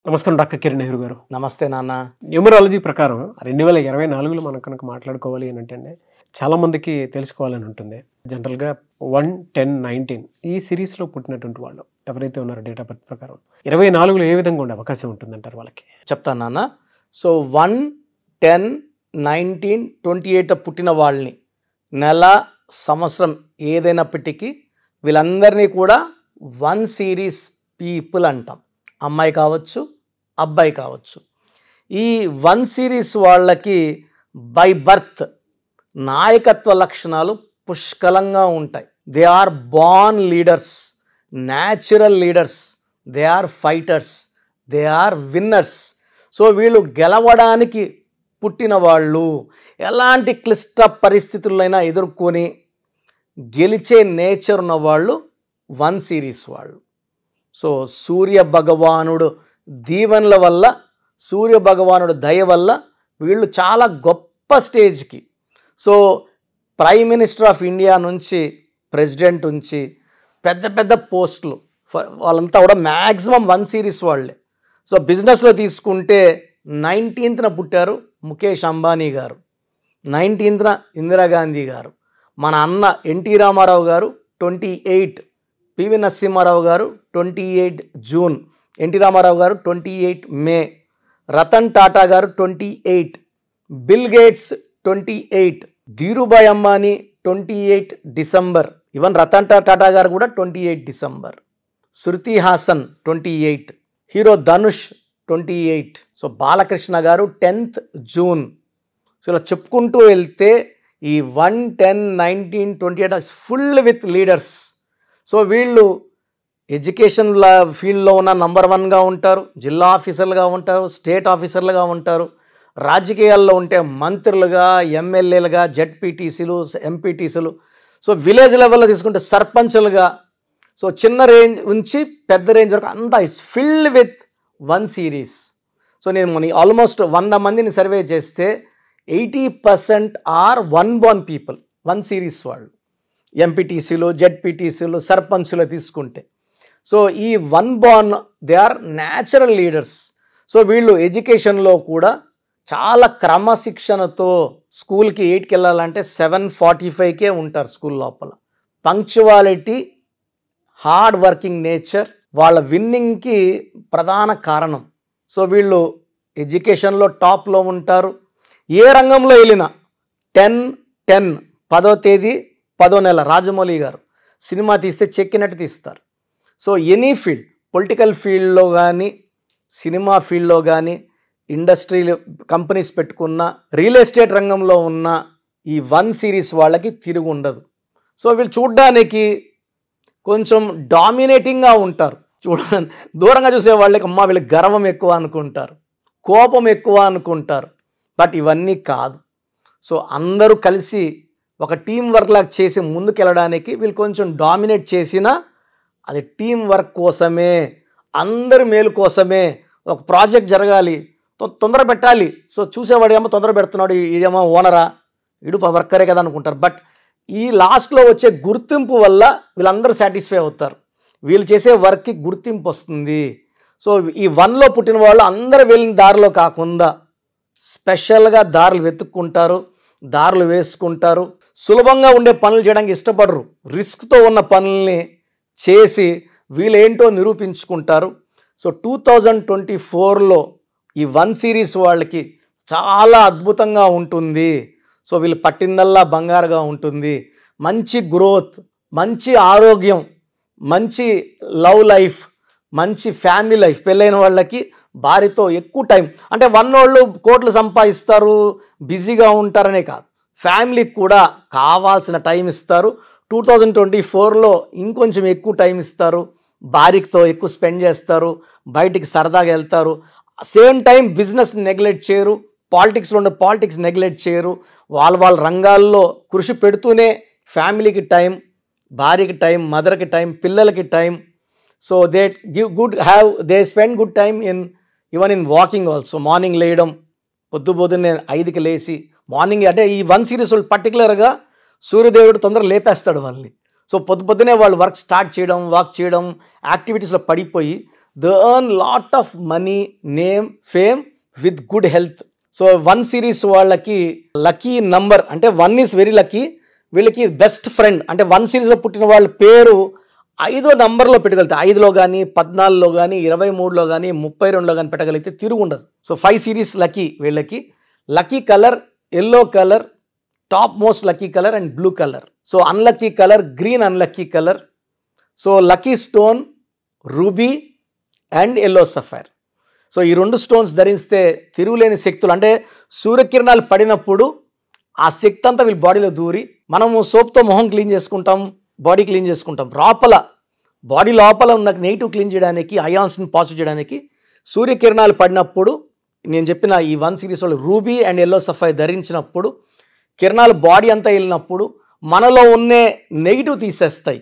నమస్కారం డాక్టర్ కిరణ్ నెహ్రూ గారు. నమస్తే నాన్న. న్యూమరాలజీ ప్రకారం 2024లో మనం కనుక మాట్లాడుకోవాలి అని అంటే చాలామందికి తెలుసుకోవాలని ఉంటుంది. జనరల్గా 1, 10, 19 ఈ సిరీస్లో పుట్టినటువంటి వాళ్ళు ఎవరైతే ఉన్నారో డేట్ ఆఫ్ బర్త్ ప్రకారం 24లో ఏ విధంగా ఉండే అవకాశం ఉంటుందంటారు వాళ్ళకి? చెప్తాను నాన్న. సో 1, 10, 19, 28 పుట్టిన వాళ్ళని నెల సంవత్సరం ఏదైనప్పటికీ వీళ్ళందరినీ కూడా 1 సిరీస్ పీపుల్ అంటాం. అమ్మాయి కావచ్చు, అబ్బాయి కావచ్చు. ఈ 1 సిరీస్ వాళ్ళకి బై బర్త్ నాయకత్వ లక్షణాలు పుష్కలంగా ఉంటాయి. They are born leaders, natural leaders, they are fighters, they are winners. So వీళ్ళు గెలవడానికి పుట్టిన వాళ్ళు, ఎలాంటి క్లిష్ట పరిస్థితులైనా ఎదుర్కొని గెలిచే నేచర్ ఉన్న వాళ్ళు 1 సిరీస్ వాళ్ళు. సో సూర్య భగవానుడు దీవెనల వల్ల, సూర్య భగవానుడు దయ వల్ల వీళ్ళు చాలా గొప్ప స్టేజ్కి, so prime minister of India నుంచి ప్రెసిడెంట్ నుంచి పెద్ద పెద్ద పోస్టులు వాళ్ళంతా కూడా మ్యాక్సిమం 1 సిరీస్ వాళ్ళే. సో బిజినెస్లో తీసుకుంటే 19th పుట్టారు ముఖేష్ అంబానీ గారు, 19th ఇందిరాగాంధీ గారు, మన అన్న ఎన్టీ రామారావు గారు 28, పివి నరసింహారావు గారు 28 జూన్, ఎన్టీ రామారావు గారు 28 మే, రతన్ టాటా గారు 28, Bill Gates 28, Dhirubhai Ambani 28 December, even Ratan Tata గారు కూడా 28 December, Shruti Haasan 28, hero Dhanush 28, so Balakrishna గారు 10th జూన్. సో ఇలా చెప్పుకుంటూ వెళ్తే ఈ 1, 10, 19, 28 ఫుల్ విత్ లీడర్స్. సో వీళ్ళు ఎడ్యుకేషన్ ఫీల్డ్లో ఉన్న నంబర్ 1గా ఉంటారు, జిల్లా ఆఫీసర్లుగా ఉంటారు, స్టేట్ ఆఫీసర్లుగా ఉంటారు, రాజకీయాల్లో ఉంటే మంత్రులుగా, ఎమ్మెల్యేలుగా, జెడ్పీటీసీలు, ఎంపీటీసీలు, సో విలేజ్ లెవెల్లో తీసుకుంటే సర్పంచులుగా, సో చిన్న రేంజ్ నుంచి పెద్ద రేంజ్ వరకు అంతా it's filled with 1 series. So నేను ఆల్మోస్ట్ 100 మందిని సర్వే చేస్తే 80% ఆర్ 1 born పీపుల్, 1 సిరీస్ వాళ్ళు. ఎంపీటీసీలు, జెడ్పీటీసీలు, సర్పంచులు తీసుకుంటే సో ఈ 1 born they are natural leaders. So వీళ్ళు ఎడ్యుకేషన్లో కూడా చాలా క్రమశిక్షణతో, స్కూల్కి 8కి వెళ్ళాలంటే 7:45కే ఉంటారు స్కూల్ లోపల. పంక్చువాలిటీ, హార్డ్ వర్కింగ్ నేచర్ వాళ్ళ విన్నింగ్కి ప్రధాన కారణం. సో వీళ్ళు ఎడ్యుకేషన్లో టాప్లో ఉంటారు. ఏ రంగంలో వెళ్ళినా 10/10 10వ తేదీ 10వ నెల రాజమౌళి గారు సినిమా తీస్తే చెక్కినట్టు తీస్తారు. సో ఎనీ ఫీల్డ్, పొలిటికల్ ఫీల్డ్లో కానీ, సినిమా ఫీల్డ్లో కానీ, ఇండస్ట్రీలో కంపెనీస్ పెట్టుకున్న, రియల్ ఎస్టేట్ రంగంలో ఉన్న ఈ 1 సిరీస్ వాళ్ళకి తిరుగు ఉండదు. సో వీళ్ళు చూడ్డానికి కొంచెం డామినేటింగ్గా ఉంటారు. దూరంగా చూసే వాళ్ళకి అమ్మ వీళ్ళకి గర్వం ఎక్కువ అనుకుంటారు, కోపం ఎక్కువ అనుకుంటారు. బట్ ఇవన్నీ కాదు. సో అందరూ కలిసి ఒక టీం వర్క్ లాగా చేసి ముందుకెళ్ళడానికి వీళ్ళు కొంచెం డామినేట్ చేసినా అది టీం వర్క్ కోసమే, అందరి మేలు కోసమే. ఒక ప్రాజెక్ట్ జరగాలి, తొందర పెట్టాలి. సో చూసేవాడు ఏమో తొందర పెడుతున్నాడు, ఇదేమో ఓనరా, ఇడు వర్కరే కదా అనుకుంటారు. బట్ ఈ లాస్ట్లో వచ్చే గుర్తింపు వల్ల వీళ్ళందరూ సాటిస్ఫై అవుతారు, వీళ్ళు చేసే వర్క్కి గుర్తింపు వస్తుంది. సో ఈ 1లో పుట్టిన వాళ్ళు అందరూ వెళ్ళిన దారిలో కాకుండా స్పెషల్గా దారులు వెతుక్కుంటారు, దారులు వేసుకుంటారు. సులభంగా ఉండే పనులు చేయడానికి ఇష్టపడరు, రిస్క్తో ఉన్న పనుల్ని చేసి వీళ్ళేంటో నిరూపించుకుంటారు. సో 2024లో ఈ 1 సిరీస్ వాళ్ళకి చాలా అద్భుతంగా ఉంటుంది. సో వీళ్ళు పట్టిందల్లా బంగారుగా ఉంటుంది. మంచి గ్రోత్, మంచి ఆరోగ్యం, మంచి లవ్ లైఫ్, మంచి ఫ్యామిలీ లైఫ్. పెళ్ళైన వాళ్ళకి భార్యతో ఎక్కువ టైం, అంటే 1 వాళ్ళు కోట్లు సంపాదిస్తారు, బిజీగా ఉంటారనే కాదు, ఫ్యామిలీకి కూడా కావాల్సిన టైం ఇస్తారు. 2024లో ఇంకొంచెం ఎక్కువ టైం ఇస్తారు, భార్యతో ఎక్కువ స్పెండ్ చేస్తారు, బయటికి సరదాగా వెళ్తారు. సేమ్ టైం బిజినెస్ నెగ్లెక్ట్ చేయరు, పాలిటిక్స్లో ఉండే పాలిటిక్స్ నెగ్లెక్ట్ చేయరు. వాళ్ళ రంగాల్లో కృషి పెడుతూనే ఫ్యామిలీకి టైం, భార్యకి టైం, మదర్కి టైం, పిల్లలకి time. So they spend good time even in walking also. Morning లేయడం, పొద్దున్నే 5కి లేచి మార్నింగ్, అంటే ఈ 1 సిరీస్ వాళ్ళు పర్టికులర్గా సూర్యదేవుడు తొందరగా లేపేస్తాడు వాళ్ళని. సో పొద్దునే వాళ్ళు వర్క్ స్టార్ట్ చేయడం, వాక్ చేయడం, యాక్టివిటీస్లో పడిపోయి they earn lot of money, name, fame with good health. So 1 series వాళ్ళకి లక్కీ నంబర్ అంటే 1 ఈస్ వెరీ లక్కీ. వీళ్ళకి బెస్ట్ ఫ్రెండ్ అంటే 1 సిరీస్లో పుట్టిన వాళ్ళ పేరు 5వ నంబర్లో పెట్టగలిగితే 5లో కానీ 14లో కానీ 23లో కానీ 32లో కానీ పెట్టగలిగితే తిరుగు ఉండదు. సో 5 సిరీస్ లక్కీ వీళ్ళకి. Lucky colour yellow colour, top most lucky colour and blue colour. So unlucky colour green, unlucky colour. So lucky stone ruby and yellow sapphire. So ఈ 2 స్టోన్స్ ధరిస్తే తిరుగులేని శక్తులు అంటే సూర్యకిరణాలు పడినప్పుడు ఆ శక్తి అంతా వీళ్ళ బాడీలో దూరి, మనము సోప్తో మొహం క్లీన్ చేసుకుంటాం, బాడీ క్లీన్ చేసుకుంటాం, బాడీ లోపల ఉన్న నెగిటివ్ క్లీన్ చేయడానికి, అయాన్స్ని పాజిటివ్ చేయడానికి సూర్యకిరణాలు పడినప్పుడు నేను చెప్పిన ఈ 1 సిరీస్ వాళ్ళు రూబీ అండ్ ఎల్లో సఫైర్ ధరించినప్పుడు కిరణాలు బాడీ అంతా వెళ్ళినప్పుడు మనలో ఉన్న నెగిటివ్ తీసేస్తాయి,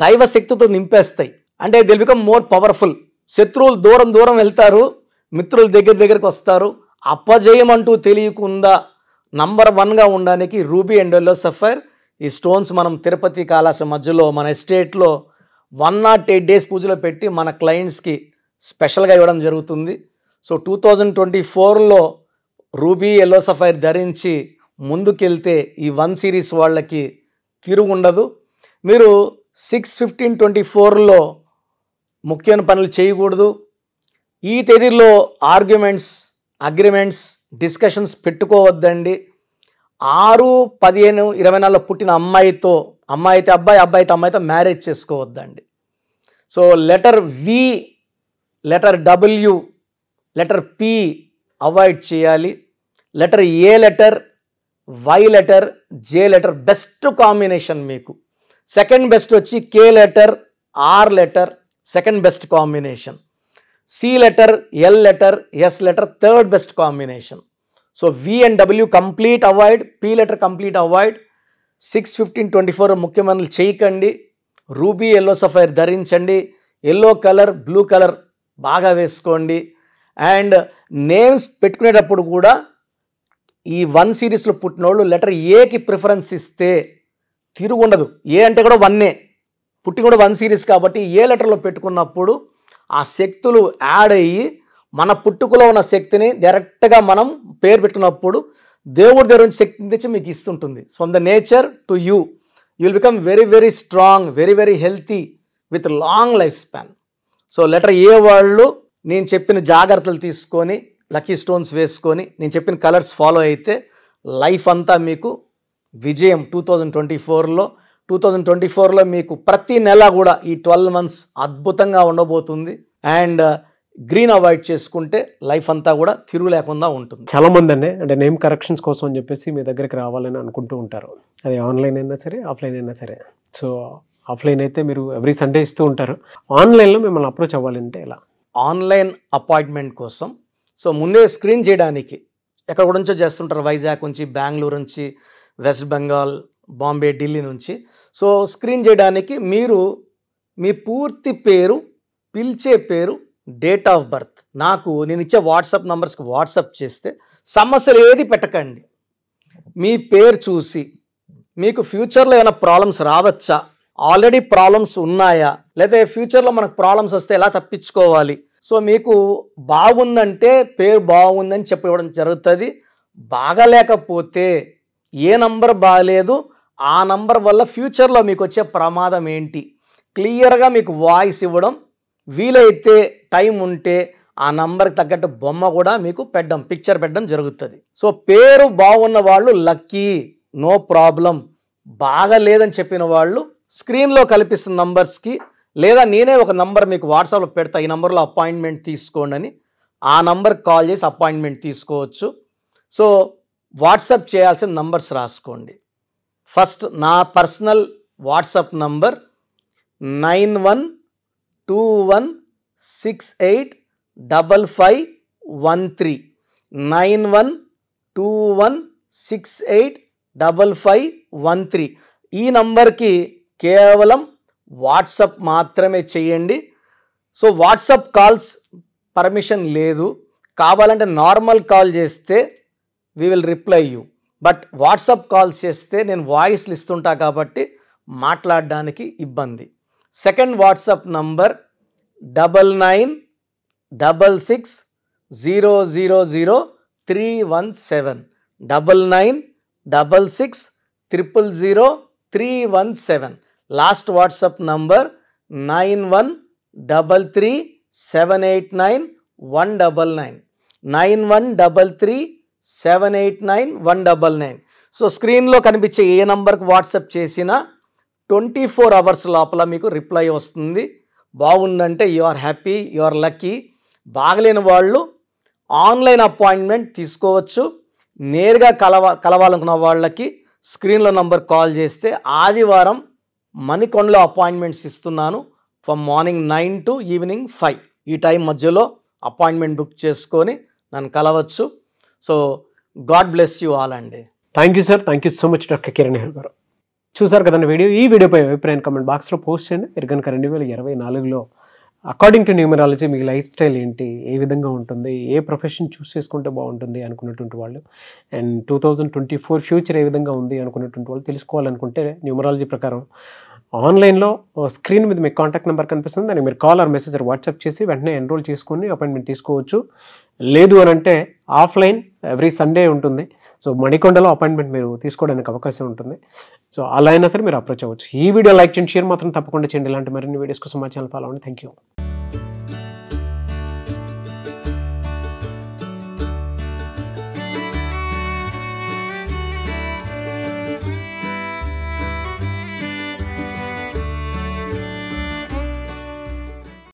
దైవ శక్తితో నింపేస్తాయి. అంటే దిల్ బికమ్ మోర్ పవర్ఫుల్. శత్రువులు దూరం దూరం వెళ్తారు, మిత్రులు దగ్గరికి వస్తారు. అపజయం అంటూ తెలియకుండా నంబర్ 1గా ఉండడానికి రూబీ అండ్ ఎల్లో సఫైర్ ఈ స్టోన్స్ మనం తిరుపతి కాళాశ్రీ మధ్యలో మన ఎస్టేట్లో 108 డేస్ పూజలో పెట్టి మన క్లయింట్స్కి స్పెషల్గా ఇవ్వడం జరుగుతుంది. సో 2024లో రూబీ ఎల్లో సఫైర్ ధరించి ముందుకెళ్తే ఈ 1 సిరీస్ వాళ్ళకి తిరుగు ఉండదు. మీరు 6/15/24లో ముఖ్యమైన పనులు చేయకూడదు. ఈ తేదీలో ఆర్గ్యుమెంట్స్, అగ్రిమెంట్స్, డిస్కషన్స్ పెట్టుకోవద్దండి. 6/15/24లో పుట్టిన అమ్మాయితో, అమ్మాయి అయితే అబ్బాయి, అబ్బాయి అయితే అమ్మాయితో మ్యారేజ్ చేసుకోవద్దండి. So letter V, letter W, letter P avoid చేయాలి. Letter A letter, Y letter, J letter best combination మీకు. సెకండ్ బెస్ట్ వచ్చి K letter, R letter second best combination. C letter, L letter, S letter third best combination. So V and W complete avoid, P letter complete avoid. 6/15/24 ముఖ్యమైన చేయకండి. Ruby yellow sapphire ధరించండి. Yellow colour, blue colour బాగా వేసుకోండి. And names పెట్టుకునేటప్పుడు కూడా ఈ 1 సిరీస్లో పుట్టిన వాళ్ళు లెటర్ ఏకి ప్రిఫరెన్స్ ఇస్తే తిరుగుండదు. ఏ అంటే కూడా 1ఏ, పుట్టి కూడా 1 సిరీస్ కాబట్టి ఏ లెటర్లో పెట్టుకున్నప్పుడు ఆ శక్తులు యాడ్ అయ్యి మన పుట్టుకలో ఉన్న శక్తిని డైరెక్ట్గా మనం పేరు పెట్టుకున్నప్పుడు దేవుడి దగ్గర నుంచి శక్తిని తెచ్చి మీకు ఇస్తుంటుంది. From the nature to you will become very very strong, very very healthy with long life span. So letter A వాళ్ళు నేను చెప్పిన జాగ్రత్తలు తీసుకొని లక్కీ స్టోన్స్ వేసుకొని నేను చెప్పిన కలర్స్ ఫాలో అయితే లైఫ్ అంతా మీకు విజయం. 2024లో మీకు ప్రతి నెల కూడా ఈ 12 months అద్భుతంగా ఉండబోతుంది. అండ్ గ్రీన్ అవాయిడ్ చేసుకుంటే లైఫ్ అంతా కూడా తిరుగు లేకుండా ఉంటుంది. చాలా మంది అంటే నేమ్ కరెక్షన్స్ కోసం అని చెప్పేసి మీ దగ్గరికి రావాలని అనుకుంటూ ఉంటారు. అది ఆన్లైన్ అయినా సరే, ఆఫ్లైన్ అయినా సరే. సో ఆఫ్లైన్ అయితే మీరు ఎవ్రీ సండే ఇస్తూ ఉంటారు. ఆన్లైన్లో మిమ్మల్ని అప్రోచ్ అవ్వాలంటే ఎలా? ఆన్లైన్ అపాయింట్మెంట్ కోసం సో ముందే స్క్రీన్ చేయడానికి ఎక్కడ నుంచో చేస్తుంటారు, వైజాగ్ నుంచి, బెంగళూరు నుంచి, వెస్ట్ బెంగాల్, బాంబే, ఢిల్లీ నుంచి. సో స్క్రీన్ చేయడానికి మీరు మీ పూర్తి పేరు, పిలిచే పేరు, డేట్ ఆఫ్ బర్త్ నాకు నేను ఇచ్చే వాట్సాప్ నంబర్స్కి వాట్సాప్ చేస్తే సమస్యలు ఏది పెట్టకండి. మీ పేరు చూసి మీకు ఫ్యూచర్లో ఏమైనా ప్రాబ్లమ్స్ రావచ్చా, ఆల్రెడీ ప్రాబ్లమ్స్ ఉన్నాయా, లేదా ఫ్యూచర్లో మనకు ప్రాబ్లమ్స్ వస్తే ఎలా తప్పించుకోవాలి. సో మీకు బాగుందంటే పేరు బాగుందని చెప్పి ఇవ్వడం జరుగుతుంది. బాగలేకపోతే ఏ నంబర్ బాగాలేదు, ఆ నంబర్ వల్ల ఫ్యూచర్లో మీకు వచ్చే ప్రమాదం ఏంటి క్లియర్గా మీకు వాయిస్ ఇవ్వడం, వీలైతే టైం ఉంటే ఆ నంబర్కి తగ్గట్టు బొమ్మ కూడా మీకు పిక్చర్ పెట్టడం జరుగుతుంది. సో పేరు బాగున్న వాళ్ళు లక్కీ, నో ప్రాబ్లం. బాగా లేదని చెప్పిన వాళ్ళు స్క్రీన్లో కల్పిస్తున్న నంబర్స్కి, లేదా నేనే ఒక నంబర్ మీకు వాట్సాప్లో పెడతా, ఈ నంబర్లో అపాయింట్మెంట్ తీసుకోండి అని, ఆ నంబర్కి కాల్ చేసి అపాయింట్మెంట్ తీసుకోవచ్చు. సో వాట్సాప్ చేయాల్సిన నంబర్స్ రాసుకోండి. ఫస్ట్ నా పర్సనల్ వాట్సాప్ నంబర్ 9121685513 9121685513. ఈ నంబర్కి కేవలం వాట్సాప్ మాత్రమే చేయండి. సో వాట్సాప్ కాల్స్ పర్మిషన్ లేదు. కావాలంటే నార్మల్ కాల్ చేస్తే we will reply you. But WhatsApp calls చేస్తే నేను వాయిస్లు ఇస్తుంటా కాబట్టి మాట్లాడడానికి ఇబ్బంది. Second WhatsApp number 99 9966000317 9966000317. Last WhatsApp number 9133789199 9133789199. So స్క్రీన్లో కనిపించే ఏ నంబర్కి వాట్సాప్ చేసినా 24 అవర్స్ లోపల మీకు రిప్లై వస్తుంది. బాగుందంటే you are happy, you are lucky. బాగలేని వాళ్ళు ఆన్లైన్ అపాయింట్మెంట్ తీసుకోవచ్చు. నేరుగా కలవాలనుకున్న వాళ్ళకి స్క్రీన్లో నంబర్ కాల్ చేస్తే ఆదివారం మణికొండలో అపాయింట్మెంట్స్ ఇస్తున్నాను. ఫ్రమ్ మార్నింగ్ 9 to ఈవినింగ్ 5 ఈ టైం మధ్యలో అపాయింట్మెంట్ బుక్ చేసుకొని నన్ను కలవచ్చు. So God bless you all అండి. Thank you sir, thank you so much doctor Kiran Nehru garu. చూసారు కదండి వీడియో. ఈ వీడియోపై అభిప్రాయం కామెంట్ బాక్స్లో పోస్ట్ చేయండి. మీరు కనుక 2024లో అకార్డింగ్ టు న్యూమరాలజీ మీ లైఫ్ స్టైల్ ఏంటి, ఏ విధంగా ఉంటుంది, ఏ ప్రొఫెషన్ చూస్ చేసుకుంటే బాగుంటుంది అనుకున్నటువంటి వాళ్ళు, అండ్ 2024 ఫ్యూచర్ ఏ విధంగా ఉంది అనుకున్నటువంటి వాళ్ళు తెలుసుకోవాలనుకుంటే న్యూమరాలజీ ప్రకారం ఆన్లైన్లో స్క్రీన్ మీద మీకు కాంటాక్ట్ నెంబర్ కనిపిస్తుంది. దానికి మీరు కాల్ ఆర్ మెసేజ్ వాట్సాప్ చేసి వెంటనే ఎన్రోల్ చేసుకొని అపాయింట్మెంట్ తీసుకోవచ్చు. లేదు అని అంటే ఆఫ్లైన్ ఎవ్రీ సండే ఉంటుంది. సో మణికొండలో అపాయింట్మెంట్ మీరు తీసుకోవడానికి అవకాశం ఉంటుంది. సో అలా అయినా సరే మీరు అప్రోచ్ అవ్వచ్చు. ఈ వీడియో లైక్ చేయండి, షేర్ మాత్రం తప్పకుండా చేయండి. ఇలాంటి మరిన్ని వీడియోస్ కోసం మా ఛానల్ ఫాలో అవ్వండి. Thank you.